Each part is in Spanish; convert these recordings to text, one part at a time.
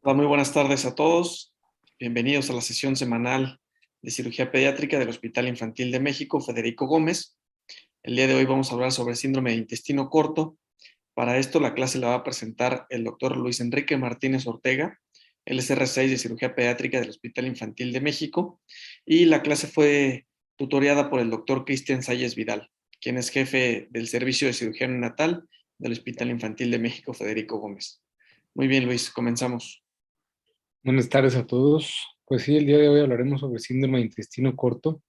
Hola, muy buenas tardes a todos. Bienvenidos a la sesión semanal de cirugía pediátrica del Hospital Infantil de México, Federico Gómez. El día de hoy vamos a hablar sobre síndrome de intestino corto. Para esto la clase la va a presentar el doctor Luis Enrique Martínez Ortega. Él es R6 de cirugía pediátrica del Hospital Infantil de México y la clase fue tutoriada por el doctor Cristian Salles Vidal, quien es jefe del servicio de cirugía neonatal del Hospital Infantil de México, Federico Gómez. Muy bien, Luis, comenzamos. Buenas tardes a todos. Pues sí, el día de hoy hablaremos sobre síndrome de intestino corto.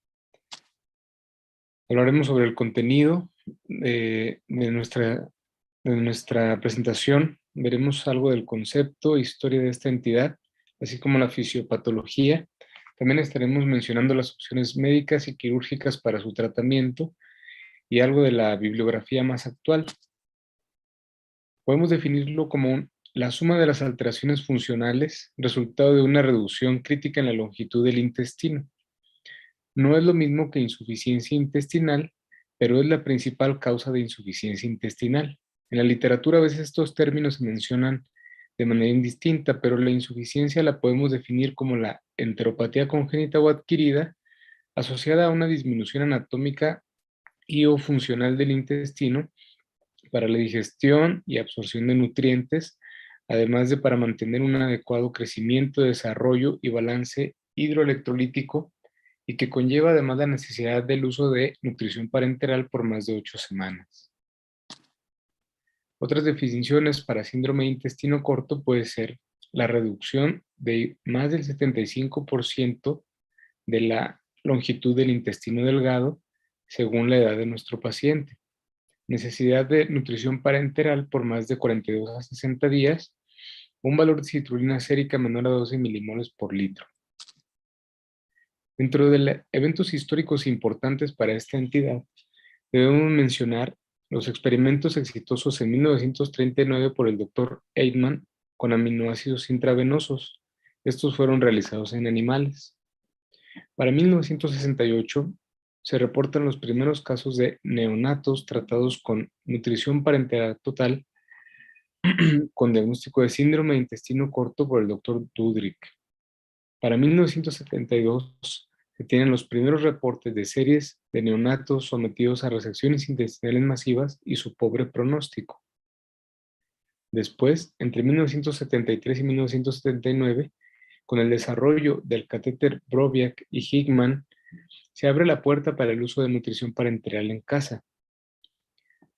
Hablaremos sobre el contenido de nuestra presentación. Veremos algo del concepto, historia de esta entidad, así como la fisiopatología. También estaremos mencionando las opciones médicas y quirúrgicas para su tratamiento y algo de la bibliografía más actual. Podemos definirlo como la suma de las alteraciones funcionales, resultado de una reducción crítica en la longitud del intestino. No es lo mismo que insuficiencia intestinal, pero es la principal causa de insuficiencia intestinal. En la literatura a veces estos términos se mencionan de manera indistinta, pero la insuficiencia la podemos definir como la enteropatía congénita o adquirida asociada a una disminución anatómica y o funcional del intestino para la digestión y absorción de nutrientes, además de para mantener un adecuado crecimiento, desarrollo y balance hidroelectrolítico, y que conlleva además la necesidad del uso de nutrición parenteral por más de 8 semanas. Otras definiciones para síndrome de intestino corto puede ser la reducción de más del 75% de la longitud del intestino delgado según la edad de nuestro paciente, necesidad de nutrición parenteral por más de 42 a 60 días, un valor de citrulina sérica menor a 12 milimoles por litro. Dentro de eventos históricos importantes para esta entidad, debemos mencionar los experimentos exitosos en 1939 por el Dr. Eijkman con aminoácidos intravenosos. Estos fueron realizados en animales. Para 1968 se reportan los primeros casos de neonatos tratados con nutrición parenteral total con diagnóstico de síndrome de intestino corto por el Dr. Dudrick. Para 1972 se tienen los primeros reportes de series de neonatos sometidos a resecciones intestinales masivas y su pobre pronóstico. Después, entre 1973 y 1979, con el desarrollo del catéter Broviac y Hickman, se abre la puerta para el uso de nutrición parenteral en casa.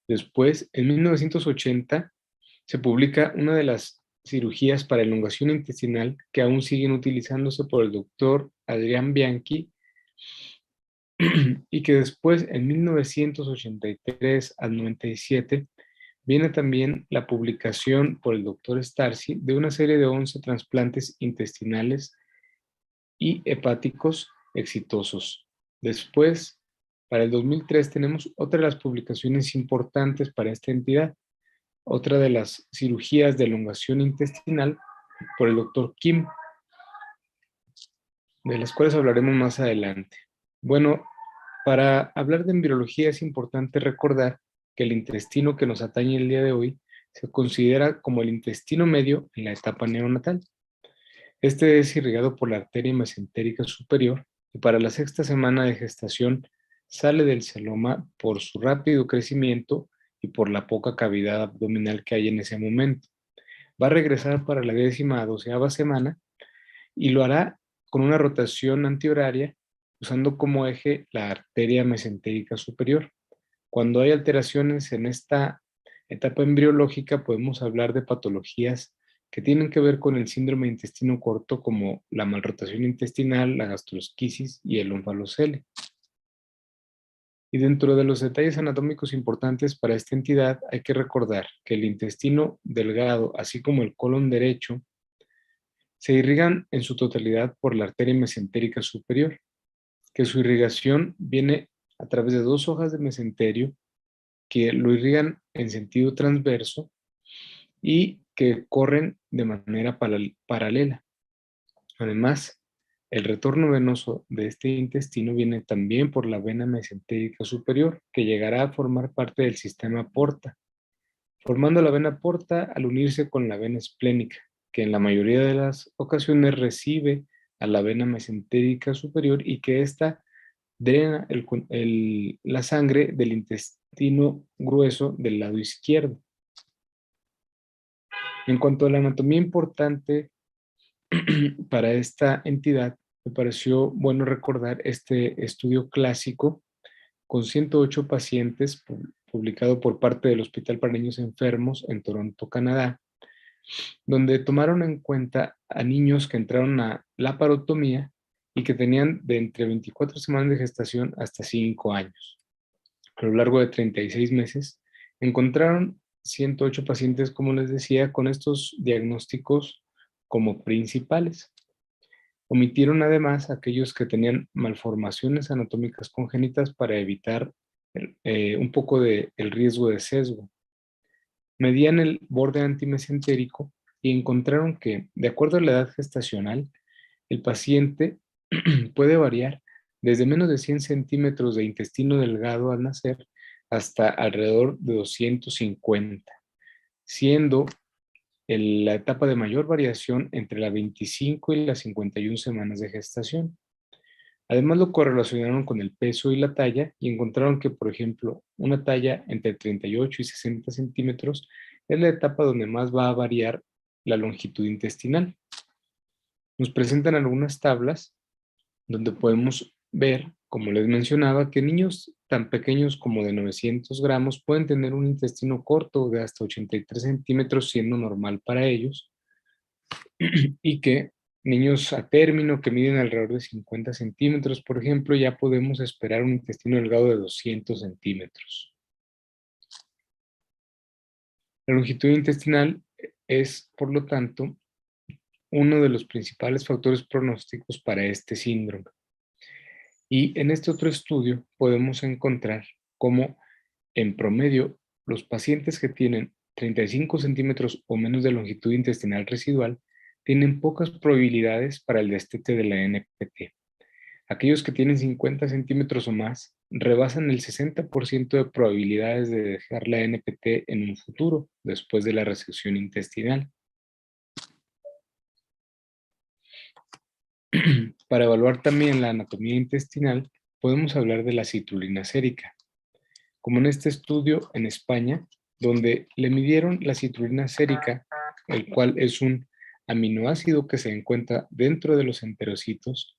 Después, en 1980, se publica una de las cirugías para elongación intestinal que aún siguen utilizándose por el doctor Adrián Bianchi y que después, en 1983 al 97, viene también la publicación por el doctor Starcy de una serie de 11 trasplantes intestinales y hepáticos exitosos. Después, para el 2003, tenemos otra de las publicaciones importantes para esta entidad, otra de las cirugías de elongación intestinal por el doctor Kim, de las cuales hablaremos más adelante. Bueno, para hablar de embriología es importante recordar que el intestino que nos atañe el día de hoy se considera como el intestino medio en la etapa neonatal. Este es irrigado por la arteria mesentérica superior y para la sexta semana de gestación sale del celoma por su rápido crecimiento y por la poca cavidad abdominal que hay en ese momento. Va a regresar para la 10ª a 12ª semana y lo hará con una rotación antihoraria usando como eje la arteria mesentérica superior. Cuando hay alteraciones en esta etapa embriológica podemos hablar de patologías que tienen que ver con el síndrome de intestino corto como la malrotación intestinal, la gastrosquisis y el onfalocele. Y dentro de los detalles anatómicos importantes para esta entidad hay que recordar que el intestino delgado, así como el colon derecho, se irrigan en su totalidad por la arteria mesentérica superior, que su irrigación viene a través de 2 hojas de mesenterio que lo irrigan en sentido transverso y que corren de manera paralela. Además, el retorno venoso de este intestino viene también por la vena mesentérica superior, que llegará a formar parte del sistema porta, formando la vena porta al unirse con la vena esplénica. que en la mayoría de las ocasiones recibe a la vena mesentérica superior y que ésta drena la sangre del intestino grueso del lado izquierdo. En cuanto a la anatomía importante para esta entidad, me pareció bueno recordar este estudio clásico con 108 pacientes publicado por parte del Hospital para Niños Enfermos en Toronto, Canadá, donde tomaron en cuenta a niños que entraron a laparotomía y que tenían de entre 24 semanas de gestación hasta 5 años. A lo largo de 36 meses, encontraron 108 pacientes, como les decía, con estos diagnósticos como principales. Omitieron además aquellos que tenían malformaciones anatómicas congénitas para evitar un poco el riesgo de sesgo. Medían el borde antimesentérico y encontraron que, de acuerdo a la edad gestacional, el paciente puede variar desde menos de 100 centímetros de intestino delgado al nacer hasta alrededor de 250, siendo la etapa de mayor variación entre las 25 y las 51 semanas de gestación. Además lo correlacionaron con el peso y la talla y encontraron que, por ejemplo, una talla entre 38 y 60 centímetros es la etapa donde más va a variar la longitud intestinal. Nos presentan algunas tablas donde podemos ver, como les mencionaba, que niños tan pequeños como de 900 gramos pueden tener un intestino corto de hasta 83 centímetros, siendo normal para ellos, y que niños a término que miden alrededor de 50 centímetros, por ejemplo, ya podemos esperar un intestino delgado de 200 centímetros. La longitud intestinal es, por lo tanto, uno de los principales factores pronósticos para este síndrome. Y en este otro estudio podemos encontrar cómo en promedio los pacientes que tienen 35 centímetros o menos de longitud intestinal residual tienen pocas probabilidades para el destete de la NPT. Aquellos que tienen 50 centímetros o más rebasan el 60% de probabilidades de dejar la NPT en un futuro después de la resección intestinal. Para evaluar también la anatomía intestinal, podemos hablar de la citrulina sérica, como en este estudio en España, donde le midieron la citrulina sérica, el cual es un aminoácido que se encuentra dentro de los enterocitos,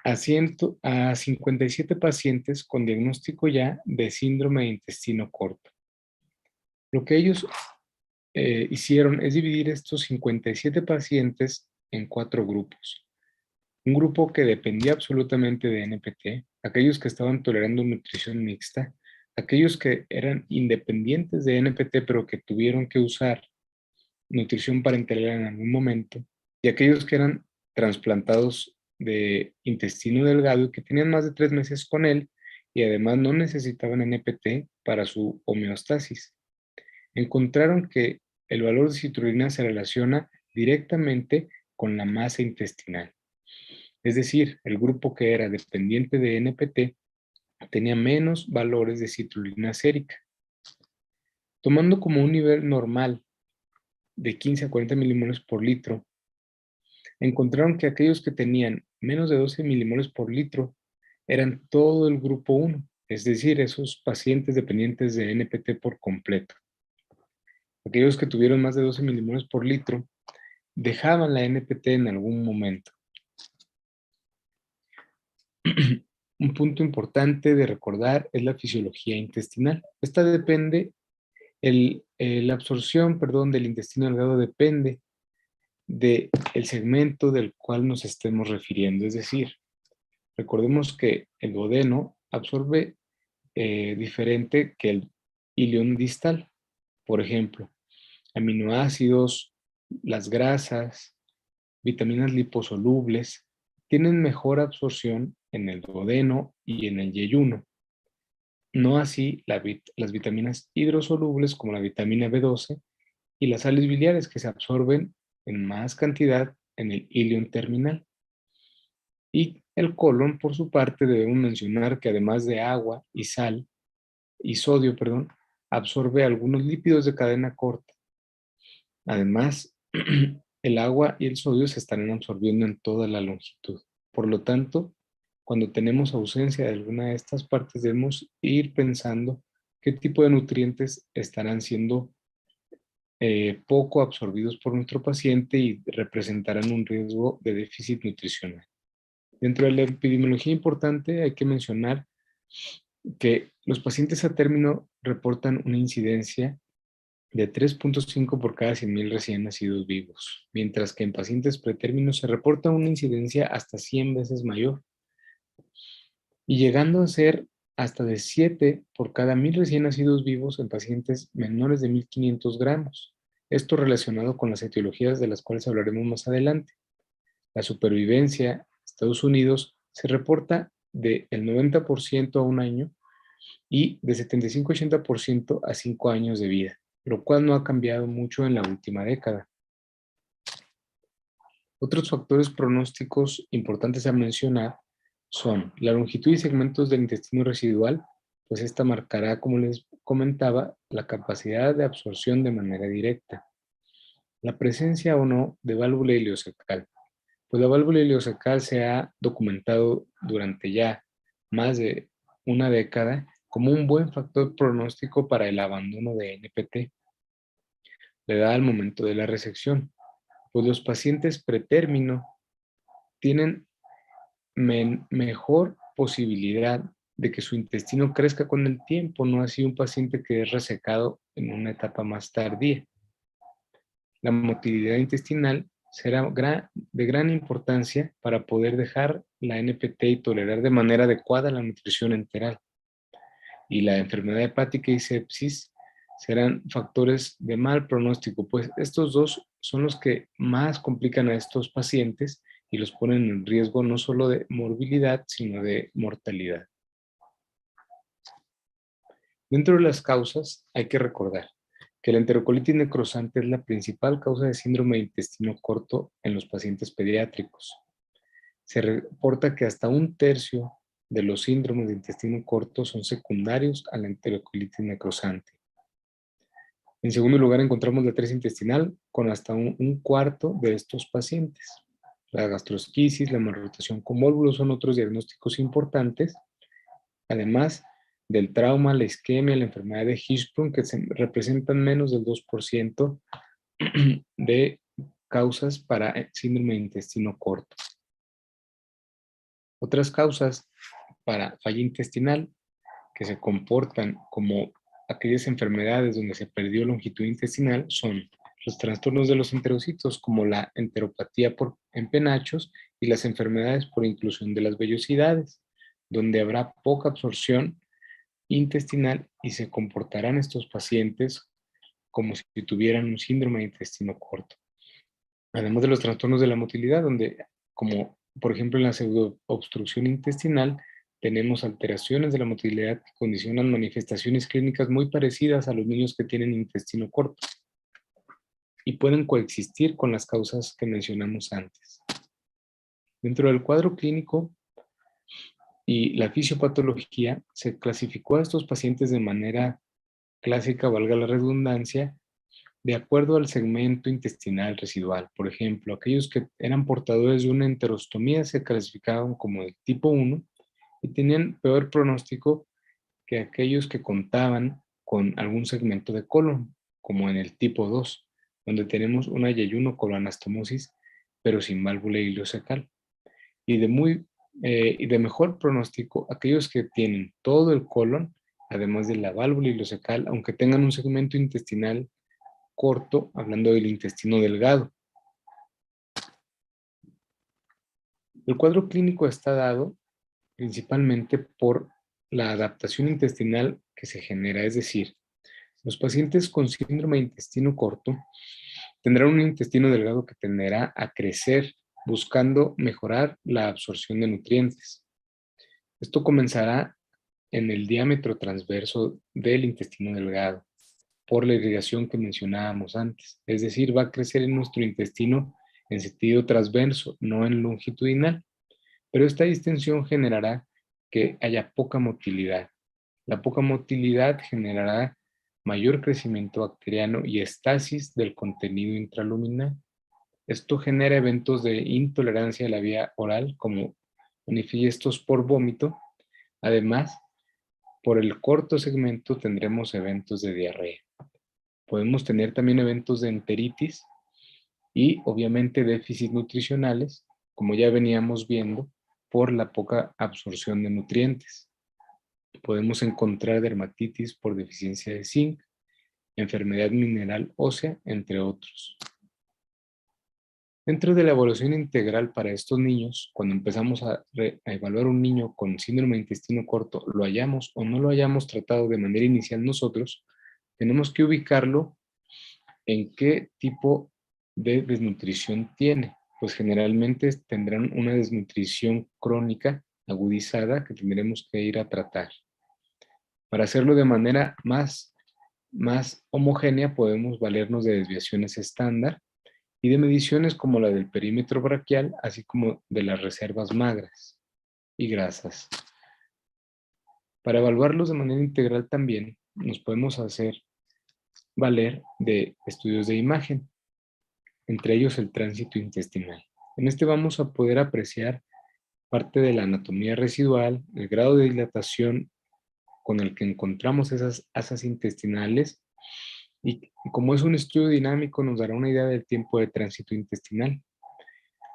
a 57 pacientes con diagnóstico ya de síndrome de intestino corto. Lo que ellos hicieron es dividir estos 57 pacientes en 4 grupos. Un grupo que dependía absolutamente de NPT, aquellos que estaban tolerando nutrición mixta, aquellos que eran independientes de NPT pero que tuvieron que usar nutrición parenteral en algún momento, y aquellos que eran trasplantados de intestino delgado y que tenían más de 3 meses con él y además no necesitaban NPT para su homeostasis. Encontraron que el valor de citrulina se relaciona directamente con la masa intestinal. Es decir, el grupo que era dependiente de NPT tenía menos valores de citrulina sérica. Tomando como un nivel normal de 15 a 40 milimoles por litro, encontraron que aquellos que tenían menos de 12 milimoles por litro eran todo el grupo 1, es decir, esos pacientes dependientes de NPT por completo. Aquellos que tuvieron más de 12 milimoles por litro dejaban la NPT en algún momento. Un punto importante de recordar es la fisiología intestinal. Esta depende, la absorción, del intestino delgado depende del segmento del cual nos estemos refiriendo. Es decir, recordemos que el duodeno absorbe diferente que el ilion distal. Por ejemplo, aminoácidos, las grasas, vitaminas liposolubles, tienen mejor absorción en el duodeno y en el yeyuno. No así las vitaminas hidrosolubles como la vitamina B12 y las sales biliares que se absorben en más cantidad en el ilion terminal. Y el colon, por su parte, debemos mencionar que además de agua y sodio, absorbe algunos lípidos de cadena corta. Además, el agua y el sodio se estarán absorbiendo en toda la longitud. Por lo tanto, cuando tenemos ausencia de alguna de estas partes, debemos ir pensando qué tipo de nutrientes estarán siendo poco absorbidos por nuestro paciente y representarán un riesgo de déficit nutricional. Dentro de la epidemiología importante hay que mencionar que los pacientes a término reportan una incidencia de 3.5 por cada 100.000 recién nacidos vivos, mientras que en pacientes pretérminos se reporta una incidencia hasta 100 veces mayor, y llegando a ser hasta de 7 por cada 1.000 recién nacidos vivos en pacientes menores de 1.500 gramos. Esto relacionado con las etiologías de las cuales hablaremos más adelante. La supervivencia en Estados Unidos se reporta del 90% a un año y de 75-80% a 5 años de vida, lo cual no ha cambiado mucho en la última década. Otros factores pronósticos importantes a mencionar son la longitud y segmentos del intestino residual, pues esta marcará, como les comentaba, la capacidad de absorción de manera directa. La presencia o no de válvula ileocecal. Pues la válvula ileocecal se ha documentado durante ya más de una década como un buen factor pronóstico para el abandono de NPT, la edad al momento de la resección. Pues los pacientes pretérmino tienen mejor posibilidad de que su intestino crezca con el tiempo, no así un paciente que es resecado en una etapa más tardía. La motilidad intestinal será de gran importancia para poder dejar la NPT y tolerar de manera adecuada la nutrición enteral. Y la enfermedad hepática y sepsis serán factores de mal pronóstico, pues estos dos son los que más complican a estos pacientes y los ponen en riesgo no solo de morbilidad, sino de mortalidad. Dentro de las causas, hay que recordar que la enterocolitis necrosante es la principal causa de síndrome de intestino corto en los pacientes pediátricos. Se reporta que hasta 1/3 de los síndromes de intestino corto son secundarios a la enterocolitis necrosante. En segundo lugar, encontramos la atresia intestinal con hasta un cuarto de estos pacientes. La gastrosquisis, la malrotación con vólvulos son otros diagnósticos importantes, además del trauma, la isquemia, la enfermedad de Hirschsprung, que representan menos del 2% de causas para síndrome de intestino corto. Otras causas para falla intestinal que se comportan como aquellas enfermedades donde se perdió longitud intestinal son los trastornos de los enterocitos, como la enteropatía en penachos y las enfermedades por inclusión de las vellosidades, donde habrá poca absorción intestinal y se comportarán estos pacientes como si tuvieran un síndrome de intestino corto. Además de los trastornos de la motilidad, donde, como por ejemplo en la pseudoobstrucción intestinal, tenemos alteraciones de la motilidad que condicionan manifestaciones clínicas muy parecidas a los niños que tienen intestino corto y pueden coexistir con las causas que mencionamos antes. Dentro del cuadro clínico y la fisiopatología, se clasificó a estos pacientes de manera clásica, valga la redundancia, de acuerdo al segmento intestinal residual. Por ejemplo, aquellos que eran portadores de una enterostomía se clasificaban como de tipo 1 y tenían peor pronóstico que aquellos que contaban con algún segmento de colon, como en el tipo 2, donde tenemos una yeyuno-coloanastomosis, pero sin válvula ileocecal. Y de mejor pronóstico, aquellos que tienen todo el colon, además de la válvula ileocecal, aunque tengan un segmento intestinal corto, hablando del intestino delgado. El cuadro clínico está dado principalmente por la adaptación intestinal que se genera, es decir, los pacientes con síndrome de intestino corto tendrán un intestino delgado que tenderá a crecer buscando mejorar la absorción de nutrientes. Esto comenzará en el diámetro transverso del intestino delgado por la irrigación que mencionábamos antes. Es decir, va a crecer en nuestro intestino en sentido transverso, no en longitudinal. Pero esta distensión generará que haya poca motilidad. La poca motilidad generará mayor crecimiento bacteriano y estasis del contenido intraluminal. Esto genera eventos de intolerancia a la vía oral, como manifiestos por vómito. Además, por el corto segmento tendremos eventos de diarrea. Podemos tener también eventos de enteritis y obviamente déficits nutricionales, como ya veníamos viendo, por la poca absorción de nutrientes. Podemos encontrar dermatitis por deficiencia de zinc, enfermedad mineral ósea, entre otros. Dentro de la evaluación integral para estos niños, cuando empezamos a evaluar un niño con síndrome de intestino corto, lo hayamos o no lo hayamos tratado de manera inicial nosotros, tenemos que ubicarlo en qué tipo de desnutrición tiene. Pues generalmente tendrán una desnutrición crónica agudizada que tendremos que ir a tratar. Para hacerlo de manera más homogénea, podemos valernos de desviaciones estándar y de mediciones como la del perímetro braquial, así como de las reservas magras y grasas. Para evaluarlos de manera integral también nos podemos hacer valer de estudios de imagen, entre ellos el tránsito intestinal. En este vamos a poder apreciar parte de la anatomía residual, el grado de dilatación con el que encontramos esas asas intestinales, y como es un estudio dinámico nos dará una idea del tiempo de tránsito intestinal.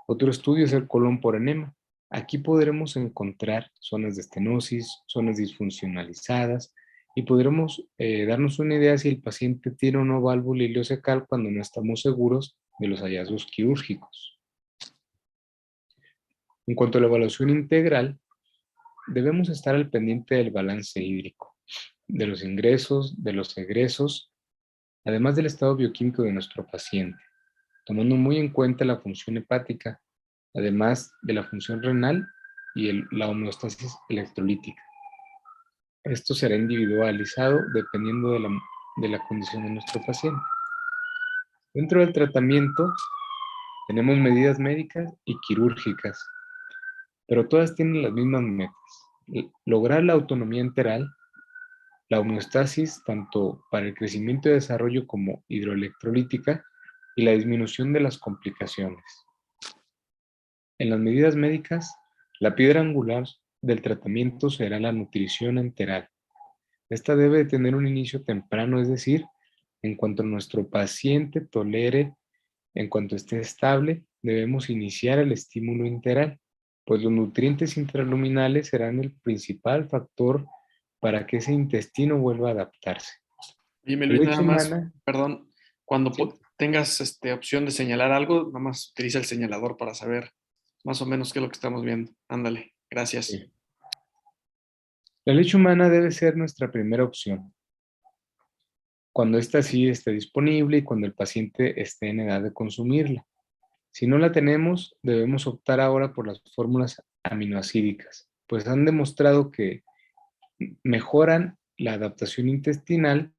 Otro estudio es el colon por enema. Aquí podremos encontrar zonas de estenosis, zonas disfuncionalizadas, y podremos darnos una idea si el paciente tiene o no válvula ileocecal cuando no estamos seguros de los hallazgos quirúrgicos. En cuanto a la evaluación integral, debemos estar al pendiente del balance hídrico, de los ingresos, de los egresos, además del estado bioquímico de nuestro paciente, tomando muy en cuenta la función hepática, además de la función renal y la homeostasis electrolítica. Esto será individualizado dependiendo de la condición de nuestro paciente. Dentro del tratamiento tenemos medidas médicas y quirúrgicas, pero todas tienen las mismas metas: lograr la autonomía enteral, la homeostasis tanto para el crecimiento y desarrollo como hidroelectrolítica, y la disminución de las complicaciones. En las medidas médicas, la piedra angular del tratamiento será la nutrición enteral. Esta debe de tener un inicio temprano, es decir, en cuanto nuestro paciente tolere, en cuanto esté estable, debemos iniciar el estímulo enteral, pues los nutrientes intraluminales serán el principal factor para que ese intestino vuelva a adaptarse. Dime, La Luis, nada leche más, humana, perdón, cuando sí, tengas opción de señalar algo, nada más utiliza el señalador para saber más o menos qué es lo que estamos viendo. Ándale, gracias. sí. La leche humana debe ser nuestra primera opción, cuando ésta sí esté disponible y cuando el paciente esté en edad de consumirla. Si no la tenemos, debemos optar ahora por las fórmulas aminoácidicas, pues han demostrado que mejoran la adaptación intestinal.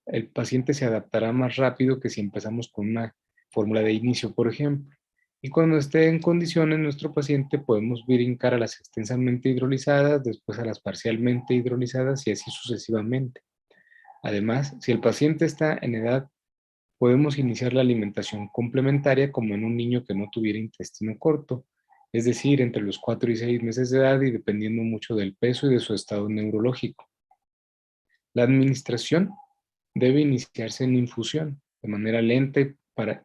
El paciente se adaptará más rápido que si empezamos con una fórmula de inicio, por ejemplo. Y cuando esté en condiciones nuestro paciente, podemos brincar a las extensamente hidrolizadas, después a las parcialmente hidrolizadas y así sucesivamente. Además, si el paciente está en edad, podemos iniciar la alimentación complementaria como en un niño que no tuviera intestino corto, es decir, entre los 4 y 6 meses de edad y dependiendo mucho del peso y de su estado neurológico. La administración debe iniciarse en infusión de manera lenta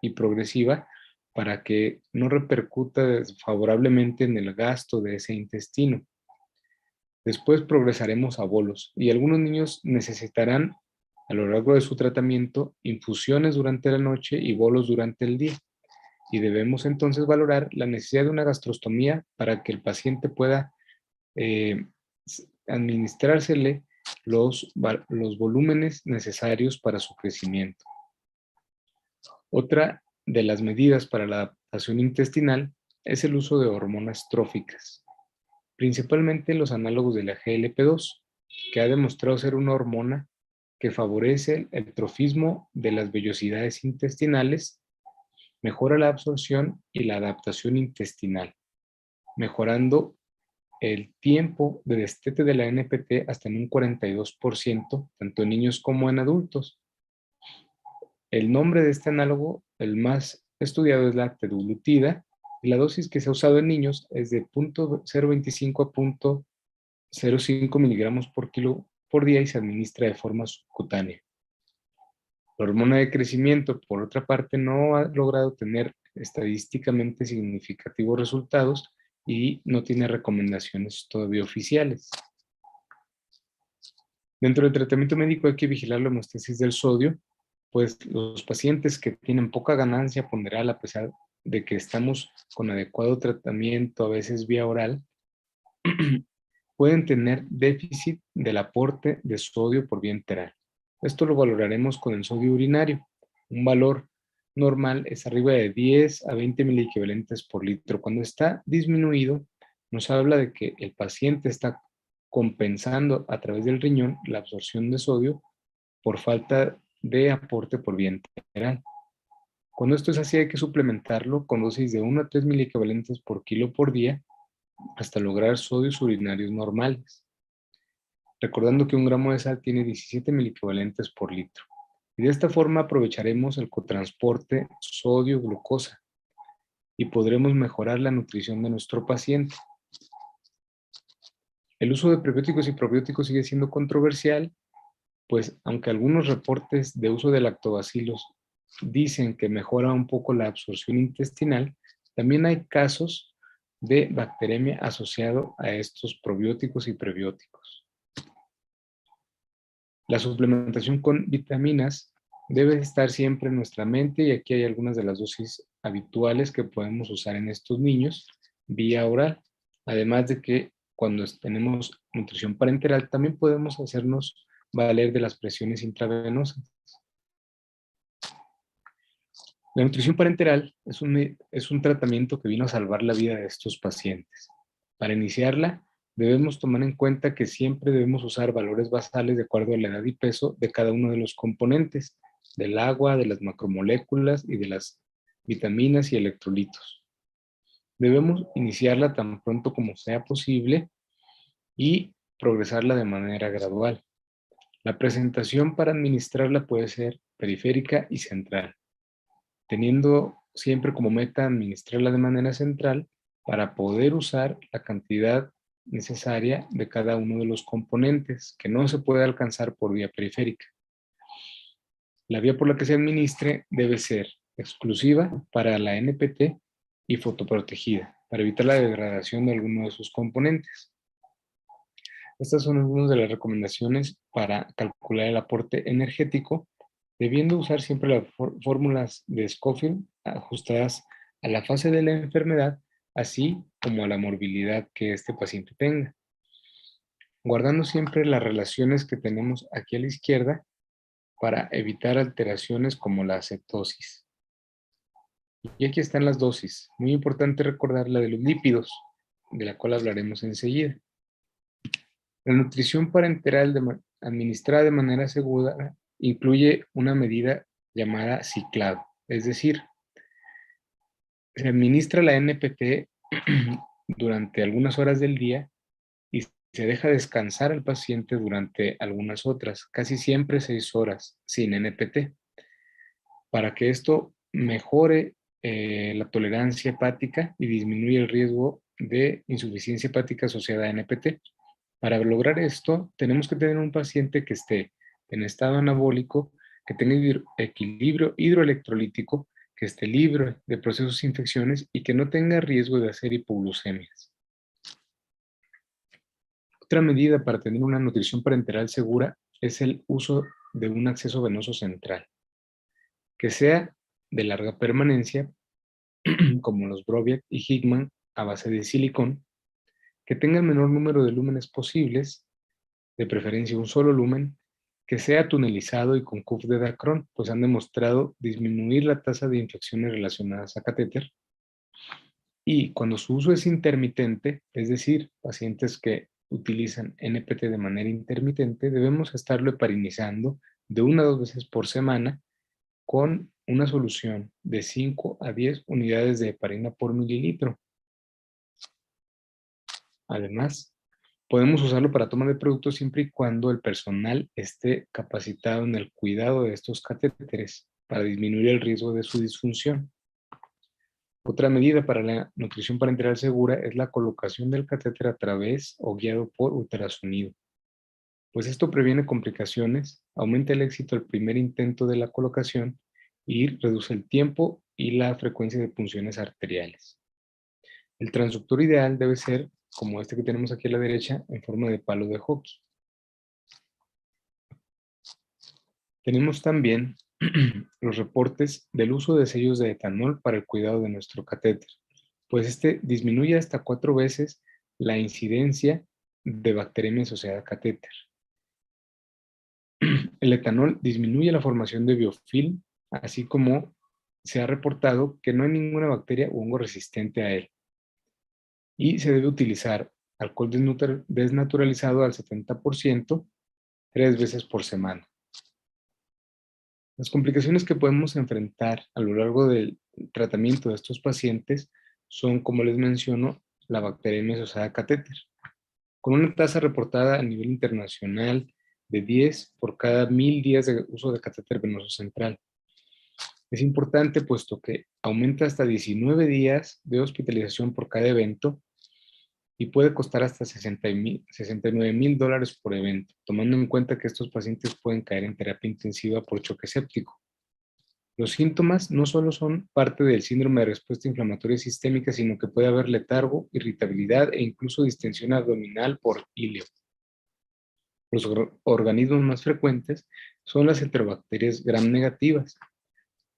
y progresiva para que no repercuta desfavorablemente en el gasto de ese intestino. Después progresaremos a bolos y algunos niños necesitarán a lo largo de su tratamiento infusiones durante la noche y bolos durante el día. Y debemos entonces valorar la necesidad de una gastrostomía para que el paciente pueda eh, administrársele los volúmenes necesarios para su crecimiento. Otra de las medidas para la adaptación intestinal es el uso de hormonas tróficas, principalmente los análogos de la GLP-2, que ha demostrado ser una hormona que favorece el trofismo de las vellosidades intestinales, mejora la absorción y la adaptación intestinal, mejorando el tiempo de destete de la NPT hasta en un 42%, tanto en niños como en adultos. El nombre de este análogo, el más estudiado es la teduglutida, y la dosis que se ha usado en niños es de 0.025 a 0.05 miligramos por kilo por día y se administra de forma subcutánea. La hormona de crecimiento, por otra parte, no ha logrado tener estadísticamente significativos resultados y no tiene recomendaciones todavía oficiales. Dentro del tratamiento médico hay que vigilar la homeostasis del sodio, pues los pacientes que tienen poca ganancia ponderal, a pesar de que estamos con adecuado tratamiento, a veces vía oral, pueden tener déficit del aporte de sodio por vía enteral. Esto lo valoraremos con el sodio urinario. Un valor normal es arriba de 10 a 20 miliequivalentes por litro. Cuando está disminuido, nos habla de que el paciente está compensando a través del riñón la absorción de sodio por falta de aporte por vía enteral. Cuando esto es así, hay que suplementarlo con dosis de 1 a 3 miliequivalentes por kilo por día hasta lograr sodios urinarios normales. Recordando que 1 gramo de sal tiene 17 miliequivalentes por litro. Y de esta forma aprovecharemos el cotransporte sodio-glucosa y podremos mejorar la nutrición de nuestro paciente. El uso de prebióticos y probióticos sigue siendo controversial, pues aunque algunos reportes de uso de lactobacilos dicen que mejora un poco la absorción intestinal, también hay casos de bacteremia asociado a estos probióticos y prebióticos. La suplementación con vitaminas debe estar siempre en nuestra mente y aquí hay algunas de las dosis habituales que podemos usar en estos niños vía oral. Además de que cuando tenemos nutrición parenteral también podemos hacernos valer de las presiones intravenosas. La nutrición parenteral es un tratamiento que vino a salvar la vida de estos pacientes. Para iniciarla, debemos tomar en cuenta que siempre debemos usar valores basales de acuerdo a la edad y peso de cada uno de los componentes, del agua, de las macromoléculas y de las vitaminas y electrolitos. Debemos iniciarla tan pronto como sea posible y progresarla de manera gradual. La presentación para administrarla puede ser periférica y central, teniendo siempre como meta administrarla de manera central para poder usar la cantidad necesaria de cada uno de los componentes, que no se puede alcanzar por vía periférica. La vía por la que se administre debe ser exclusiva para la NPT y fotoprotegida, para evitar la degradación de alguno de sus componentes. Estas son algunas de las recomendaciones para calcular el aporte energético, debiendo usar siempre las fórmulas de Scofield ajustadas a la fase de la enfermedad, así como a la morbilidad que este paciente tenga. Guardando siempre las relaciones que tenemos aquí a la izquierda para evitar alteraciones como la cetosis. Y aquí están las dosis. Muy importante recordar la de los lípidos, de la cual hablaremos enseguida. La nutrición parenteral administrada de manera segura incluye una medida llamada ciclado, es decir, se administra la NPT durante algunas horas del día y se deja descansar al paciente durante algunas otras, casi siempre 6 horas sin NPT, para que esto mejore la tolerancia hepática y disminuya el riesgo de insuficiencia hepática asociada a NPT. Para lograr esto, tenemos que tener un paciente que esté en estado anabólico, que tenga equilibrio hidroelectrolítico, que esté libre de procesos de infecciones y que no tenga riesgo de hacer hipoglucemias. Otra medida para tener una nutrición parenteral segura es el uso de un acceso venoso central, que sea de larga permanencia, como los Broviac y Hickman a base de silicón, que tenga el menor número de lúmenes posibles, de preferencia un solo lumen, que sea tunelizado y con cuff de Dacron, pues han demostrado disminuir la tasa de infecciones relacionadas a catéter. Y cuando su uso es intermitente, es decir, pacientes que utilizan NPT de manera intermitente, debemos estarlo heparinizando de 1 a 2 veces por semana con una solución de 5 a 10 unidades de heparina por mililitro. Además, podemos usarlo para toma de productos siempre y cuando el personal esté capacitado en el cuidado de estos catéteres para disminuir el riesgo de su disfunción. Otra medida para la nutrición parenteral segura es la colocación del catéter a través o guiado por ultrasonido, pues esto previene complicaciones, aumenta el éxito del primer intento de la colocación y reduce el tiempo y la frecuencia de punciones arteriales. El transductor ideal debe ser, como este que tenemos aquí a la derecha, en forma de palo de hockey. Tenemos también los reportes del uso de sellos de etanol para el cuidado de nuestro catéter, pues este disminuye hasta 4 veces la incidencia de bacteremia asociada a catéter. El etanol disminuye la formación de biofilm, así como se ha reportado que no hay ninguna bacteria o hongo resistente a él. Y se debe utilizar alcohol desnaturalizado al 70% 3 veces por semana. Las complicaciones que podemos enfrentar a lo largo del tratamiento de estos pacientes son, como les menciono, la bacteremia asociada a catéter, con una tasa reportada a nivel internacional de 10 por cada 1000 días de uso de catéter venoso central. Es importante puesto que aumenta hasta 19 días de hospitalización por cada evento y puede costar hasta $69,000 por evento, tomando en cuenta que estos pacientes pueden caer en terapia intensiva por choque séptico. Los síntomas no solo son parte del síndrome de respuesta inflamatoria sistémica, sino que puede haber letargo, irritabilidad e incluso distensión abdominal por ilio. Los organismos más frecuentes son las enterobacterias gram negativas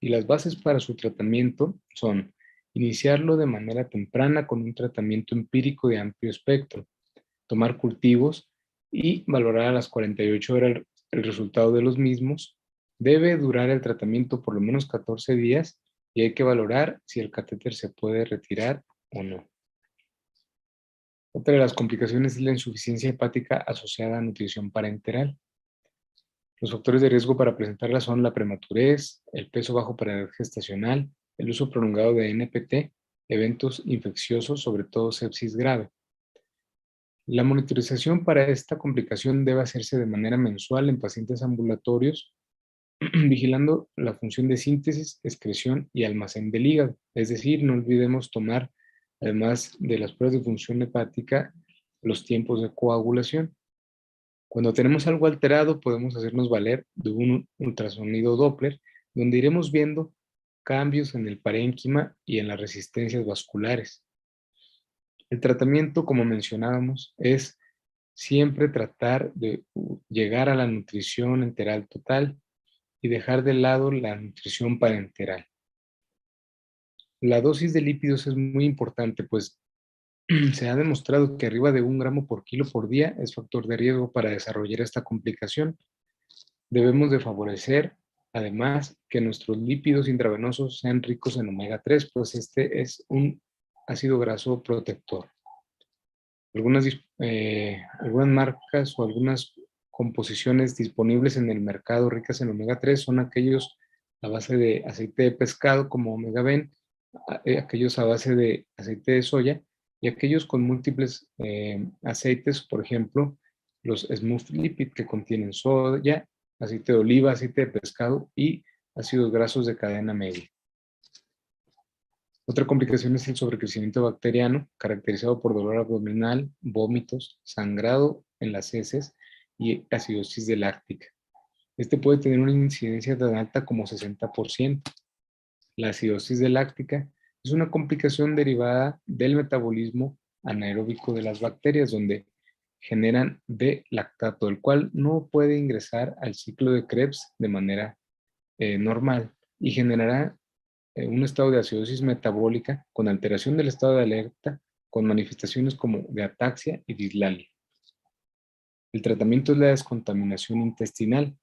y las bases para su tratamiento son iniciarlo de manera temprana con un tratamiento empírico de amplio espectro, tomar cultivos y valorar a las 48 horas el resultado de los mismos. Debe durar el tratamiento por lo menos 14 días y hay que valorar si el catéter se puede retirar o no. Otra de las complicaciones es la insuficiencia hepática asociada a nutrición parenteral. Los factores de riesgo para presentarla son la prematurez, el peso bajo para la edad gestacional, el uso prolongado de NPT, eventos infecciosos, sobre todo sepsis grave. La monitorización para esta complicación debe hacerse de manera mensual en pacientes ambulatorios, vigilando la función de síntesis, excreción y almacén del hígado. Es decir, no olvidemos tomar, además de las pruebas de función hepática, los tiempos de coagulación. Cuando tenemos algo alterado, podemos hacernos valer de un ultrasonido Doppler, donde iremos viendo cambios en el parénquima y en las resistencias vasculares. El tratamiento, como mencionábamos, es siempre tratar de llegar a la nutrición enteral total y dejar de lado la nutrición parenteral. La dosis de lípidos es muy importante, pues se ha demostrado que arriba de 1 gramo por kilo por día es factor de riesgo para desarrollar esta complicación. Debemos de favorecer, además, que nuestros lípidos intravenosos sean ricos en omega 3, pues este es un ácido graso protector. Algunas marcas o algunas composiciones disponibles en el mercado ricas en omega 3 son aquellos a base de aceite de pescado como omega Ben, aquellos a base de aceite de soya y aquellos con múltiples aceites, por ejemplo, los smooth lipid que contienen soya, aceite de oliva, aceite de pescado y ácidos grasos de cadena media. Otra complicación es el sobrecrecimiento bacteriano, caracterizado por dolor abdominal, vómitos, sangrado en las heces y acidosis de láctica. Este puede tener una incidencia tan alta como 60%. La acidosis de láctica es una complicación derivada del metabolismo anaeróbico de las bacterias, donde generan D-lactato, el cual no puede ingresar al ciclo de Krebs de manera normal y generará un estado de acidosis metabólica con alteración del estado de alerta, con manifestaciones como de ataxia y dislalia. El tratamiento es la descontaminación intestinal,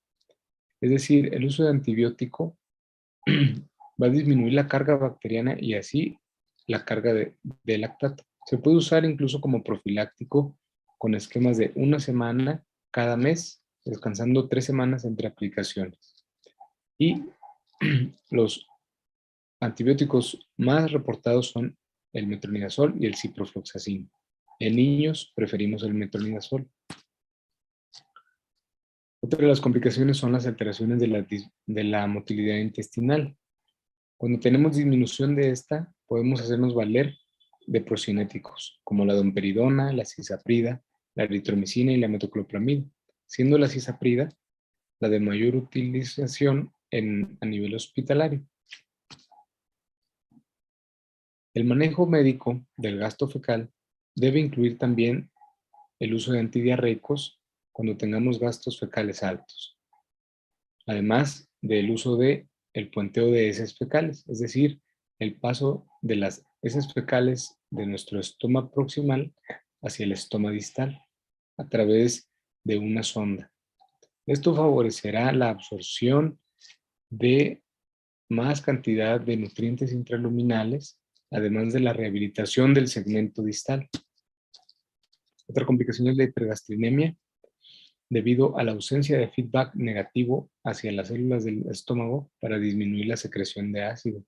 es decir, el uso de antibiótico va a disminuir la carga bacteriana y así la carga de lactato. Se puede usar incluso como profiláctico con esquemas de 1 semana cada mes, descansando 3 semanas entre aplicaciones. Y los antibióticos más reportados son el metronidazol y el ciprofloxacin. En niños preferimos el metronidazol. Otra de las complicaciones son las alteraciones de la motilidad intestinal. Cuando tenemos disminución de esta, podemos hacernos valer de procinéticos, como la domperidona, la cisaprida, la eritromicina y la metoclopramida, siendo la cisaprida la de mayor utilización a nivel hospitalario. El manejo médico del gasto fecal debe incluir también el uso de antidiarreicos cuando tengamos gastos fecales altos, además del uso de el puenteo de heces fecales, es decir, el paso de las heces fecales de nuestro estoma proximal hacia el estoma distal a través de una sonda. Esto favorecerá la absorción de más cantidad de nutrientes intraluminales, además de la rehabilitación del segmento distal. Otra complicación es la hipergastrinemia, debido a la ausencia de feedback negativo hacia las células del estómago para disminuir la secreción de ácido.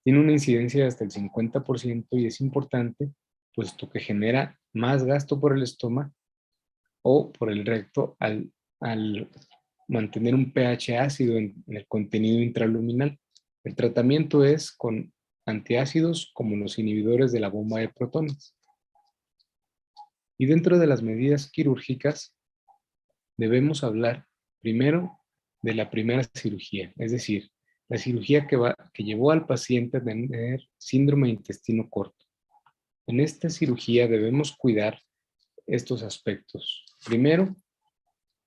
Tiene una incidencia de hasta el 50% y es importante, puesto que genera más gasto por el estómago o por el recto al mantener un pH ácido en el contenido intraluminal. El tratamiento es con antiácidos como los inhibidores de la bomba de protones. Y dentro de las medidas quirúrgicas, debemos hablar primero de la primera cirugía, es decir, la cirugía que llevó al paciente a tener síndrome de intestino corto. En esta cirugía debemos cuidar estos aspectos. Primero,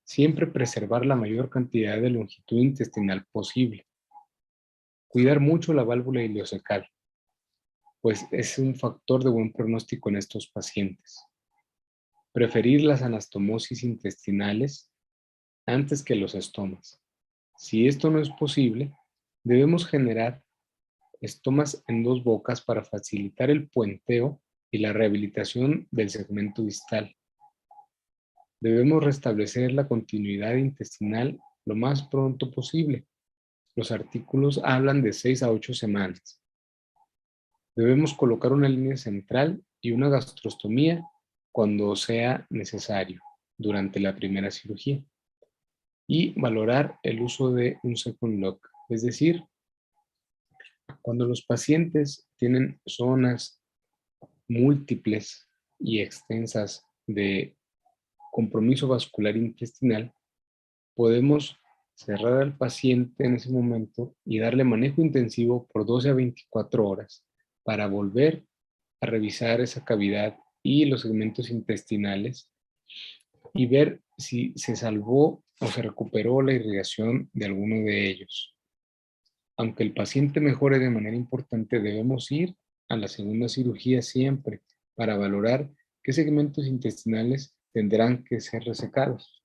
siempre preservar la mayor cantidad de longitud intestinal posible. Cuidar mucho la válvula ileocecal, pues es un factor de buen pronóstico en estos pacientes. Preferir las anastomosis intestinales antes que los estomas. Si esto no es posible, debemos generar estomas en dos bocas para facilitar el puenteo y la rehabilitación del segmento distal. Debemos restablecer la continuidad intestinal lo más pronto posible. Los artículos hablan de 6 a 8 semanas. Debemos colocar una línea central y una gastrostomía cuando sea necesario durante la primera cirugía. Y valorar el uso de un second lock, es decir, cuando los pacientes tienen zonas múltiples y extensas de compromiso vascular intestinal, podemos cerrar al paciente en ese momento y darle manejo intensivo por 12 a 24 horas para volver a revisar esa cavidad y los segmentos intestinales y ver si se salvó o se recuperó la irrigación de alguno de ellos. Aunque el paciente mejore de manera importante, debemos ir a la segunda cirugía siempre para valorar qué segmentos intestinales tendrán que ser resecados.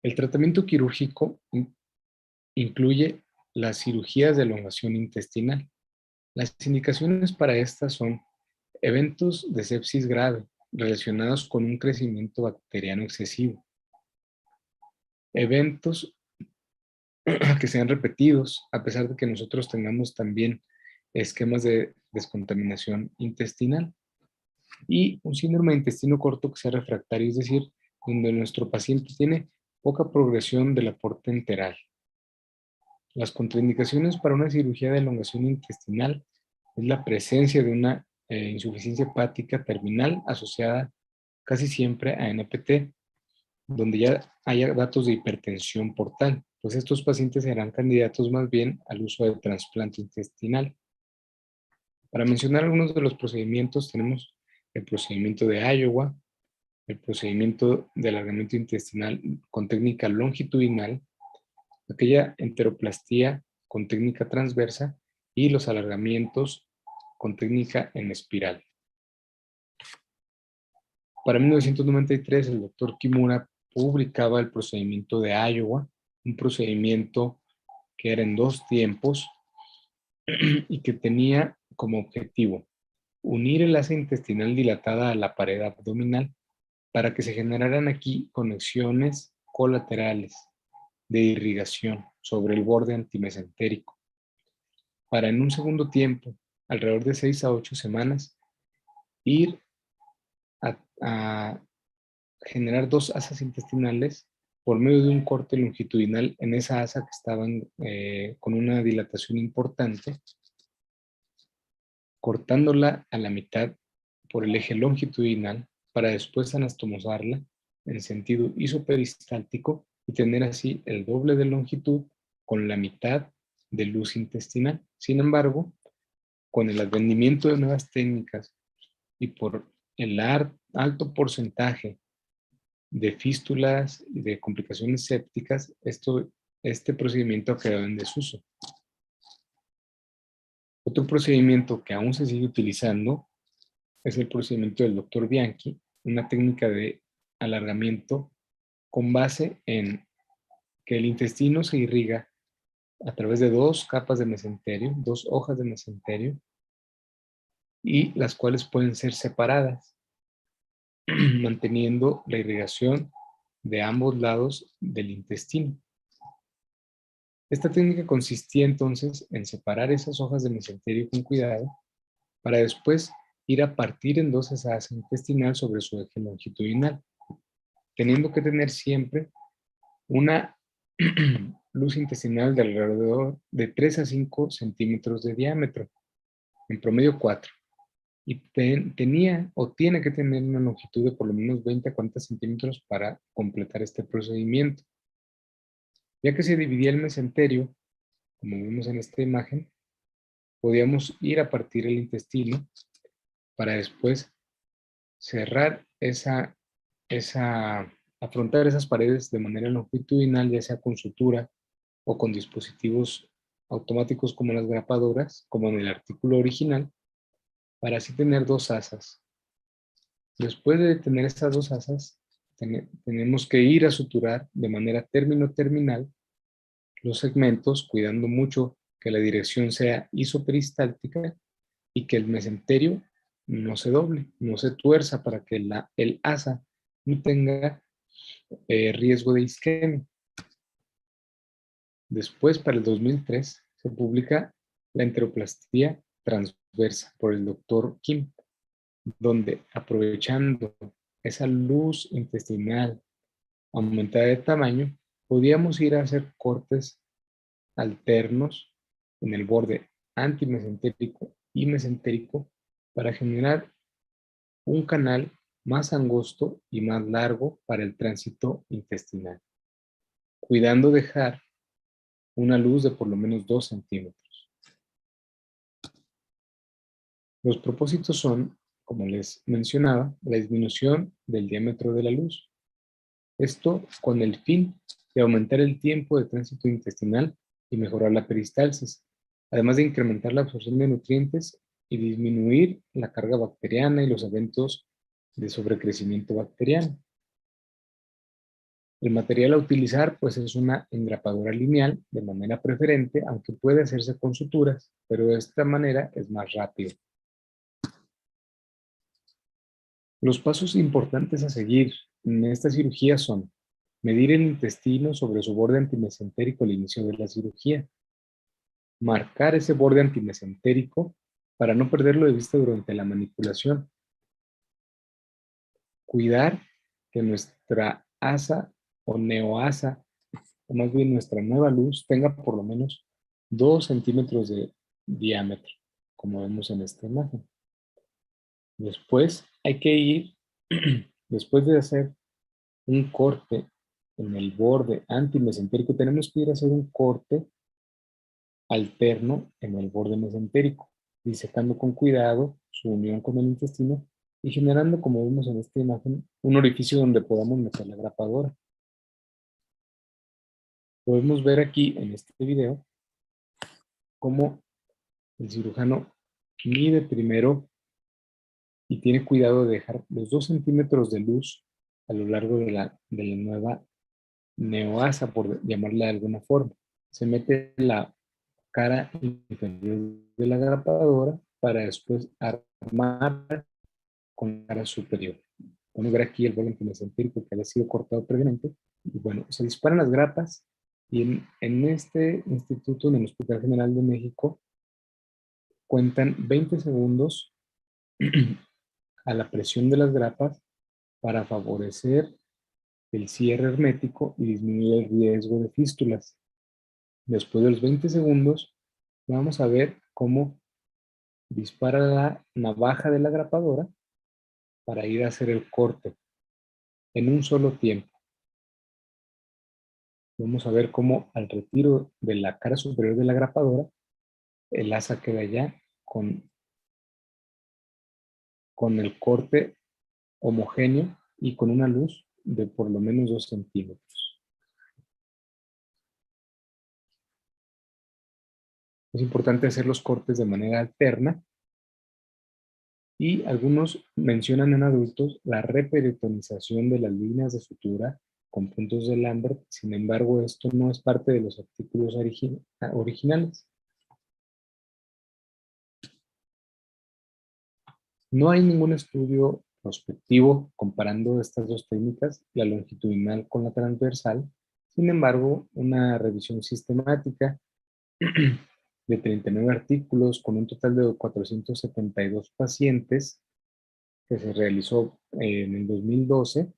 El tratamiento quirúrgico incluye las cirugías de elongación intestinal. Las indicaciones para estas son eventos de sepsis grave relacionados con un crecimiento bacteriano excesivo, eventos que sean repetidos, a pesar de que nosotros tengamos también esquemas de descontaminación intestinal, y un síndrome de intestino corto que sea refractario, es decir, donde nuestro paciente tiene poca progresión del aporte enteral. Las contraindicaciones para una cirugía de elongación intestinal es la presencia de una insuficiencia hepática terminal asociada casi siempre a NPT, donde ya haya datos de hipertensión portal, pues estos pacientes serán candidatos más bien al uso de trasplante intestinal. Para mencionar algunos de los procedimientos, tenemos el procedimiento de Iowa, el procedimiento de alargamiento intestinal con técnica longitudinal, aquella enteroplastía con técnica transversa y los alargamientos con técnica en espiral. Para 1993, el doctor Kimura publicaba el procedimiento de Iowa, un procedimiento que era en 2 tiempos y que tenía como objetivo unir el asa intestinal dilatada a la pared abdominal para que se generaran aquí conexiones colaterales de irrigación sobre el borde antimesentérico. Para en un segundo tiempo, alrededor de 6 a 8 semanas, ir a generar 2 asas intestinales por medio de un corte longitudinal en esa asa que estaban con una dilatación importante, cortándola a la mitad por el eje longitudinal para después anastomosarla en sentido isoperistáltico y tener así el doble de longitud con la mitad de luz intestinal. Sin embargo, con el advenimiento de nuevas técnicas y por el alto porcentaje de fístulas y de complicaciones sépticas, este procedimiento ha quedado en desuso. Otro procedimiento que aún se sigue utilizando es el procedimiento del Dr. Bianchi, una técnica de alargamiento con base en que el intestino se irriga a través de dos capas de mesenterio, dos hojas de mesenterio, y las cuales pueden ser separadas, manteniendo la irrigación de ambos lados del intestino. Esta técnica consistía entonces en separar esas hojas de mesenterio con cuidado para después ir a partir en dos esa asa intestinal sobre su eje longitudinal, teniendo que tener siempre una luz intestinal de alrededor de 3 a 5 centímetros de diámetro, en promedio 4. Y tenía o tiene que tener una longitud de por lo menos 20 a 40 centímetros para completar este procedimiento. Ya que se dividía el mesenterio, como vemos en esta imagen, podíamos ir a partir el intestino para después cerrar afrontar esas paredes de manera longitudinal, ya sea con sutura o con dispositivos automáticos como las grapadoras, como en el artículo original, para así tener dos asas. Después de tener estas dos asas, tenemos que ir a suturar de manera término-terminal los segmentos, cuidando mucho que la dirección sea isoperistáltica y que el mesenterio no se doble, no se tuerza para que el asa no tenga riesgo de isquemia. Después, para el 2003, se publica la enteroplastía transversa por el Dr. Kim, donde aprovechando esa luz intestinal aumentada de tamaño, podíamos ir a hacer cortes alternos en el borde antimesentérico y mesentérico para generar un canal más angosto y más largo para el tránsito intestinal, cuidando dejar una luz de por lo menos 2 centímetros. Los propósitos son, como les mencionaba, la disminución del diámetro de la luz. Esto con el fin de aumentar el tiempo de tránsito intestinal y mejorar la peristalsis, además de incrementar la absorción de nutrientes y disminuir la carga bacteriana y los eventos de sobrecrecimiento bacteriano. El material a utilizar pues es una engrapadora lineal de manera preferente, aunque puede hacerse con suturas, pero de esta manera es más rápido. Los pasos importantes a seguir en esta cirugía son medir el intestino sobre su borde antimesentérico al inicio de la cirugía, marcar ese borde antimesentérico para no perderlo de vista durante la manipulación, cuidar que nuestra asa o neoasa, o más bien nuestra nueva luz, tenga por lo menos 2 centímetros de diámetro, como vemos en esta imagen. Después hay que ir, después de hacer un corte en el borde antimesentérico, tenemos que ir a hacer un corte alterno en el borde mesentérico, disecando con cuidado su unión con el intestino y generando, como vemos en esta imagen, un orificio donde podamos meter la grapadora. Podemos ver aquí en este video cómo el cirujano mide primero y tiene cuidado de dejar los 2 centímetros de luz a lo largo de la nueva neoasa, por llamarla de alguna forma. Se mete la cara inferior de la grapadora para después armar con la cara superior. Podemos ver aquí el borde antimesentérico que había sido cortado previamente. Y bueno, se disparan las grapas y en este instituto, en el Hospital General de México, cuentan 20 segundos a la presión de las grapas para favorecer el cierre hermético y disminuye el riesgo de fístulas. Después de los 20 segundos, vamos a ver cómo dispara la navaja de la grapadora para ir a hacer el corte en un solo tiempo. Vamos a ver cómo al retiro de la cara superior de la grapadora, el asa queda ya con el corte homogéneo y con una luz de por lo menos 2 centímetros. Es importante hacer los cortes de manera alterna y algunos mencionan en adultos la reperitonización de las líneas de sutura con puntos de Lambert. Sin embargo, esto no es parte de los artículos originales. No hay ningún estudio prospectivo comparando estas dos técnicas, la longitudinal con la transversal. Sin embargo, una revisión sistemática de 39 artículos con un total de 472 pacientes que se realizó en el 2012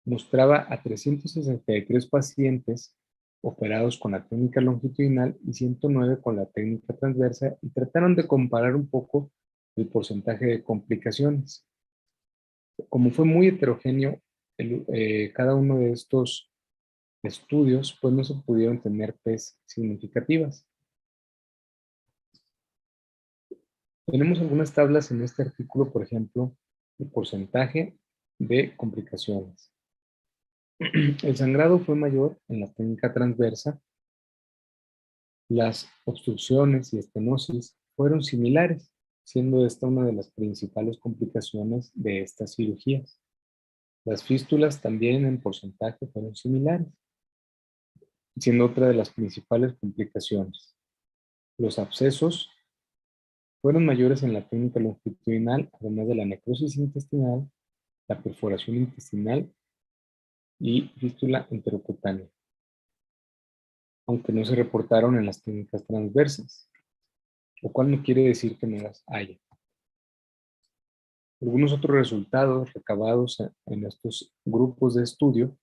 mostraba a 363 pacientes operados con la técnica longitudinal y 109 con la técnica transversa y trataron de comparar un poco el porcentaje de complicaciones. Como fue muy heterogéneo cada uno de estos estudios, pues no se pudieron tener P's significativas. Tenemos algunas tablas en este artículo, por ejemplo, el porcentaje de complicaciones. El sangrado fue mayor en la técnica transversa. Las obstrucciones y estenosis fueron similares, siendo esta una de las principales complicaciones de estas cirugías. Las fístulas también en porcentaje fueron similares, siendo otra de las principales complicaciones. Los abscesos fueron mayores en la técnica longitudinal, además de la necrosis intestinal, la perforación intestinal y fístula enterocutánea, aunque no se reportaron en las técnicas transversas, lo cual no quiere decir que no las haya. Algunos otros resultados recabados en estos grupos de estudio,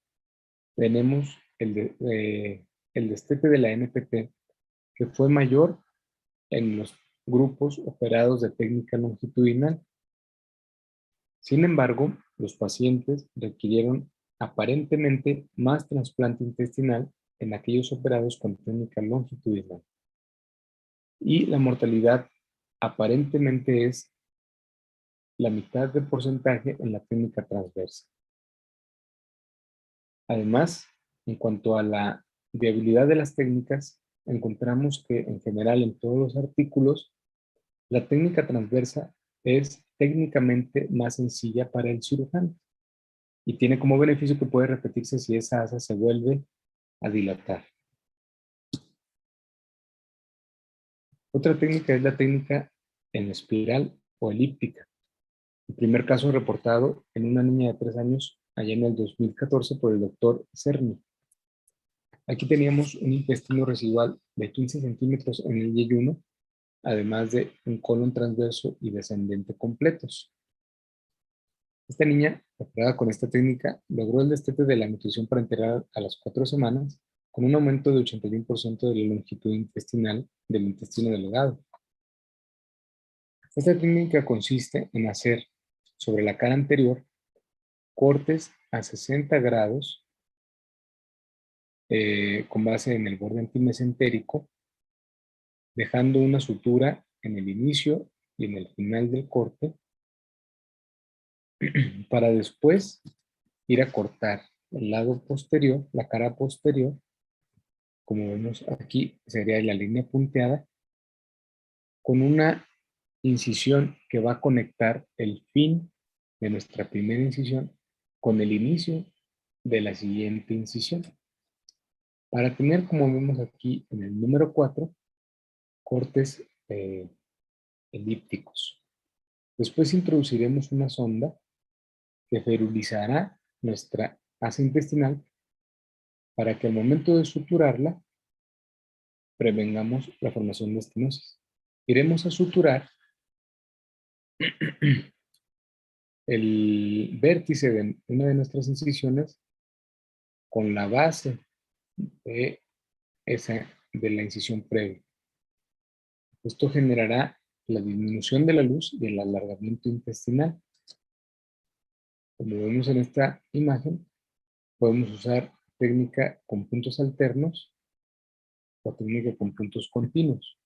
tenemos el destete de la NPT, que fue mayor en los grupos operados de técnica longitudinal. Sin embargo, los pacientes requirieron aparentemente más trasplante intestinal en aquellos operados con técnica longitudinal. Y la mortalidad aparentemente es la mitad de porcentaje en la técnica transversa. Además, en cuanto a la viabilidad de las técnicas, encontramos que en general en todos los artículos, la técnica transversa es técnicamente más sencilla para el cirujano y tiene como beneficio que puede repetirse si esa asa se vuelve a dilatar. Otra técnica es la técnica en espiral o elíptica. El primer caso reportado en una niña de 3 años allá en el 2014 por el doctor Cerny. Aquí teníamos un intestino residual de 15 centímetros en el yeyuno, además de un colon transverso y descendente completos. Esta niña, operada con esta técnica, logró el destete de la nutrición parenteral a las 4 semanas, con un aumento de 81% de la longitud intestinal del intestino delgado. Esta técnica consiste en hacer sobre la cara anterior cortes a 60 grados con base en el borde antimesentérico, dejando una sutura en el inicio y en el final del corte, para después ir a cortar el lado posterior, la cara posterior, como vemos aquí, sería la línea punteada, con una incisión que va a conectar el fin de nuestra primera incisión con el inicio de la siguiente incisión. Para tener, como vemos aquí en el número 4, cortes elípticos. Después introduciremos una sonda que ferulizará nuestra asa intestinal para que al momento de suturarla prevengamos la formación de estenosis. Iremos a suturar el vértice de una de nuestras incisiones con la base de, de la incisión previa. Esto generará la disminución de la luz y el alargamiento intestinal. Como vemos en esta imagen, podemos usar técnica con puntos alternos o técnica con puntos continuos.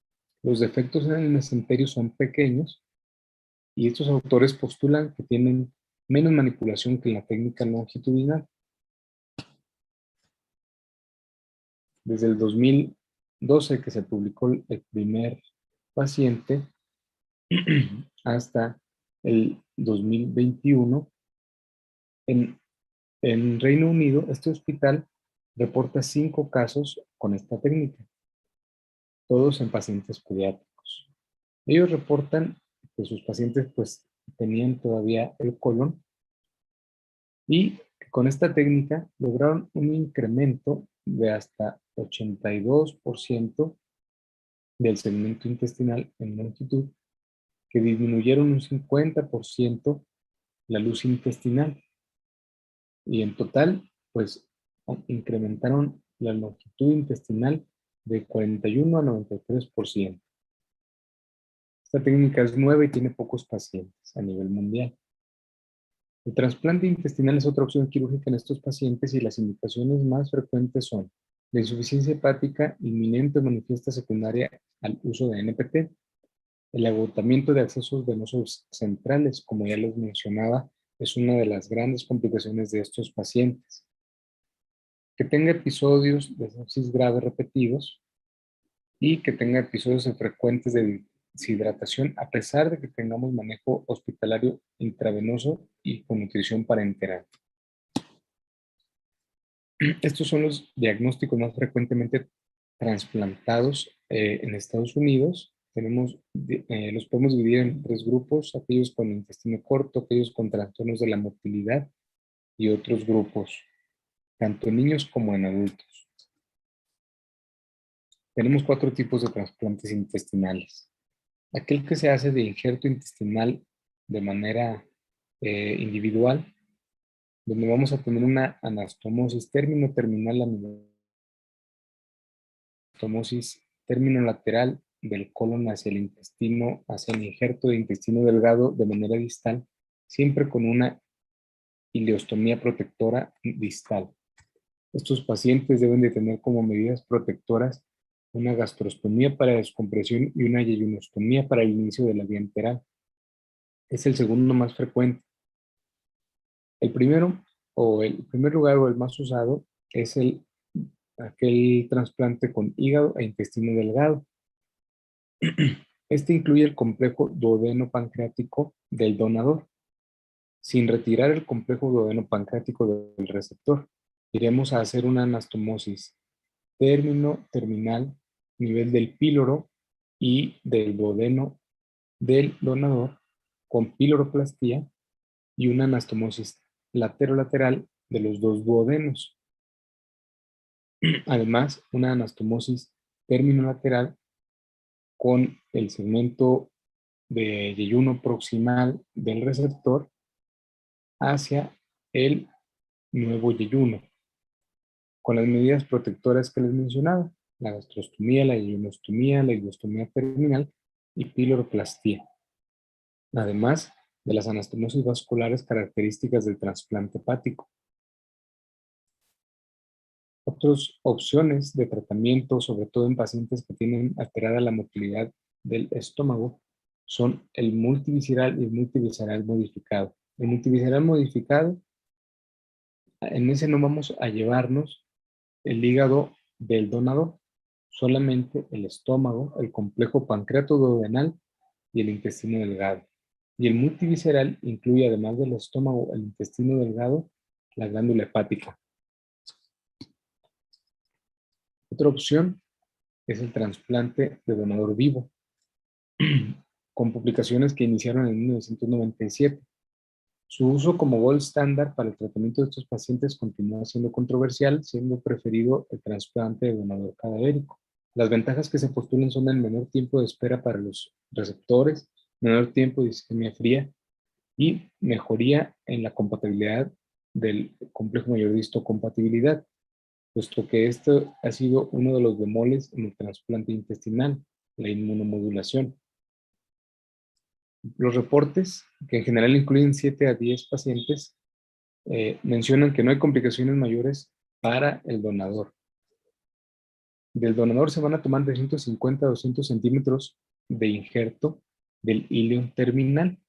Los defectos en el mesenterio son pequeños y estos autores postulan que tienen menos manipulación que en la técnica longitudinal. Desde el 2012 que se publicó el primer paciente hasta el 2021, en Reino Unido, este hospital reporta 5 casos con esta técnica, todos en pacientes pediátricos. Ellos reportan que sus pacientes pues tenían todavía el colon y con esta técnica lograron un incremento de hasta 82% del segmento intestinal en longitud, que disminuyeron un 50% la luz intestinal y en total pues incrementaron la longitud intestinal de 41 a 93%. Esta técnica es nueva y tiene pocos pacientes a nivel mundial. El trasplante intestinal es otra opción quirúrgica en estos pacientes y las indicaciones más frecuentes son la insuficiencia hepática inminente o manifiesta secundaria al uso de NPT, el agotamiento de accesos venosos centrales, como ya les mencionaba, es una de las grandes complicaciones de estos pacientes. Que tenga episodios de sepsis grave repetidos y que tenga episodios frecuentes de deshidratación a pesar de que tengamos manejo hospitalario intravenoso y con nutrición parenteral. Estos son los diagnósticos más frecuentemente trasplantados en Estados Unidos. Los podemos dividir en 3 grupos: aquellos con intestino corto, aquellos con trastornos de la motilidad y otros grupos, tanto en niños como en adultos. Tenemos 4 tipos de trasplantes intestinales. Aquel que se hace de injerto intestinal de manera individual, donde vamos a tener una anastomosis término-terminal anastomosis término-lateral del colon hacia el intestino, hacia el injerto de intestino delgado de manera distal, siempre con una ileostomía protectora distal. Estos pacientes deben de tener como medidas protectoras una gastrostomía para descompresión y una yeyunostomía para el inicio de la vía enteral. Es el segundo más frecuente. El primero, o el primer lugar o el más usado, es aquel trasplante con hígado e intestino delgado. Este incluye el complejo duodeno-pancreático del donador, sin retirar el complejo duodeno-pancreático del receptor. Iremos a hacer una anastomosis terminal, nivel del píloro y del duodeno del donador con piloroplastía y una anastomosis lateral de los 2 duodenos. Además, una anastomosis terminolateral con el segmento de yeyuno proximal del receptor hacia el nuevo yeyuno, con las medidas protectoras que les mencionaba: la gastrostomía, la yeyunostomía, la ileostomía terminal y piloroplastía. Además de las anastomosis vasculares características del trasplante hepático. Otras opciones de tratamiento, sobre todo en pacientes que tienen alterada la motilidad del estómago, son el multivisceral y el multivisceral modificado. El multivisceral modificado, en ese no vamos a llevarnos el hígado del donador, solamente el estómago, el complejo pancreato-duodenal y el intestino delgado. Y el multivisceral incluye, además del estómago, el intestino delgado, la glándula hepática. Otra opción es el trasplante de donador vivo, con publicaciones que iniciaron en 1997. Su uso como gold estándar para el tratamiento de estos pacientes continúa siendo controversial, siendo preferido el trasplante de donador cadavérico. Las ventajas que se postulan son el menor tiempo de espera para los receptores, menor tiempo de isquemia fría y mejoría en la compatibilidad del complejo mayor de histocompatibilidad. puesto que esto ha sido uno de los bemoles en el trasplante intestinal, la inmunomodulación. Los reportes, que en general incluyen 7 a 10 pacientes, mencionan que no hay complicaciones mayores para el donador. Del donador se van a tomar de 150 a 200 centímetros de injerto del ileum terminal,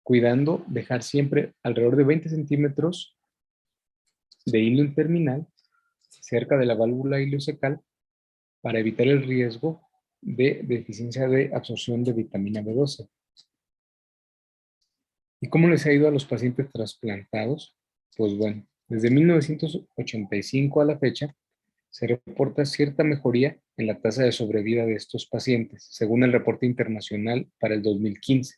cuidando dejar siempre alrededor de 20 centímetros de ileum terminal cerca de la válvula ileocecal para evitar el riesgo de deficiencia de absorción de vitamina B12. ¿Y cómo les ha ido a los pacientes trasplantados? Pues bueno, desde 1985 a la fecha, se reporta cierta mejoría en la tasa de sobrevida de estos pacientes, según el reporte internacional para el 2015,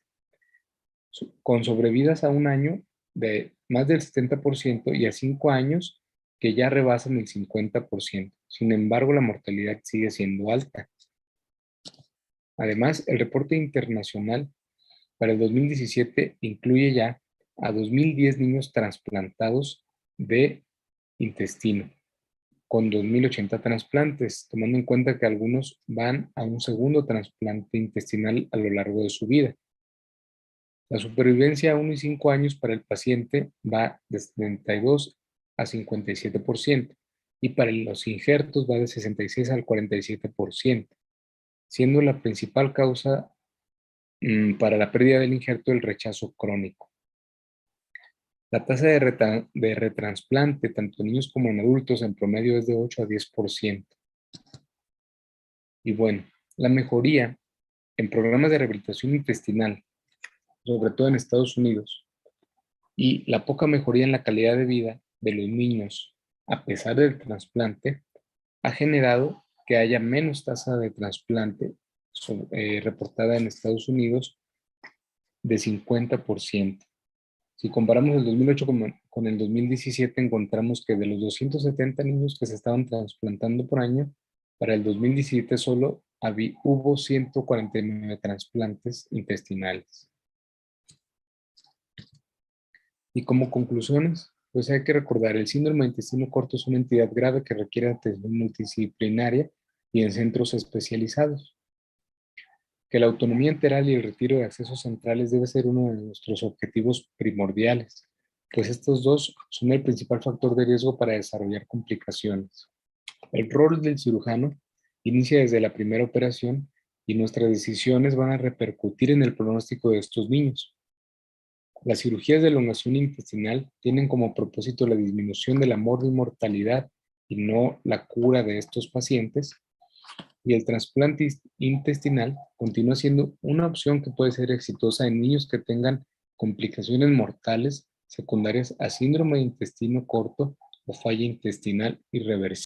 con sobrevidas a un año de más del 70% y a 5 años que ya rebasan el 50%. Sin embargo, la mortalidad sigue siendo alta. Además, el reporte internacional para el 2017 incluye ya a 2.010 niños trasplantados de intestino, con 2.080 trasplantes, tomando en cuenta que algunos van a un segundo trasplante intestinal a lo largo de su vida. La supervivencia a 1 y 5 años para el paciente va de 72 a 57%, y para los injertos va de 66 al 47%, siendo la principal causa para la pérdida del injerto el rechazo crónico. La tasa de retrasplante, tanto en niños como en adultos, en promedio es de 8 a 10%. Y bueno, la mejoría en programas de rehabilitación intestinal, sobre todo en Estados Unidos, y la poca mejoría en la calidad de vida de los niños, a pesar del trasplante, ha generado que haya menos tasa de trasplante reportada en Estados Unidos de 50%. Si comparamos el 2008 con el 2017, encontramos que de los 270 niños que se estaban trasplantando por año, para el 2017 solo hubo 149 trasplantes intestinales. Y como conclusiones, pues hay que recordar, el síndrome de intestino corto es una entidad grave que requiere atención multidisciplinaria y en centros especializados. Que la autonomía enteral y el retiro de accesos centrales debe ser uno de nuestros objetivos primordiales, pues estos dos son el principal factor de riesgo para desarrollar complicaciones. El rol del cirujano inicia desde la primera operación y nuestras decisiones van a repercutir en el pronóstico de estos niños. Las cirugías de elongación intestinal tienen como propósito la disminución de la mortalidad y no la cura de estos pacientes, y el trasplante intestinal continúa siendo una opción que puede ser exitosa en niños que tengan complicaciones mortales secundarias a síndrome de intestino corto o falla intestinal irreversible.